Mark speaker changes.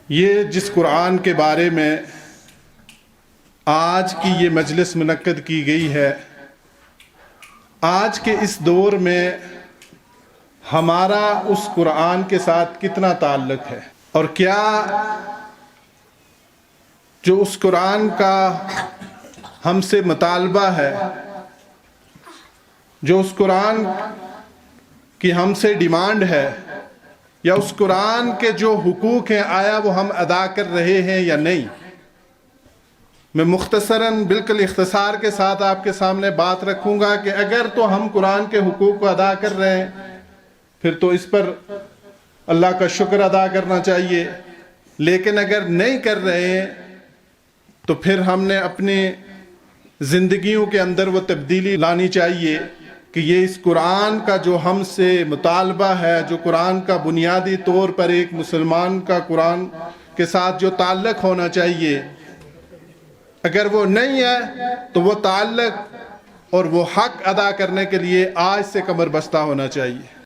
Speaker 1: یہ جس قرآن کے بارے میں آج کی یہ مجلس منعقد کی گئی ہے، آج کے اس دور میں ہمارا اس قرآن کے ساتھ کتنا تعلق ہے، اور کیا جو اس قرآن کا ہم سے مطالبہ ہے، جو اس قرآن کی ہم سے ڈیمانڈ ہے، یا اس قرآن کے جو حقوق ہیں آیا وہ ہم ادا کر رہے ہیں یا نہیں۔ میں مختصراً بالکل اختصار کے ساتھ آپ کے سامنے بات رکھوں گا کہ اگر تو ہم قرآن کے حقوق کو ادا کر رہے ہیں پھر تو اس پر اللہ کا شکر ادا کرنا چاہیے، لیکن اگر نہیں کر رہے ہیں تو پھر ہم نے اپنی زندگیوں کے اندر وہ تبدیلی لانی چاہیے کہ یہ اس قرآن کا جو ہم سے مطالبہ ہے، جو قرآن کا بنیادی طور پر ایک مسلمان کا قرآن کے ساتھ جو تعلق ہونا چاہیے، اگر وہ نہیں ہے تو وہ تعلق اور وہ حق ادا کرنے کے لیے آج سے کمر بستہ ہونا چاہیے۔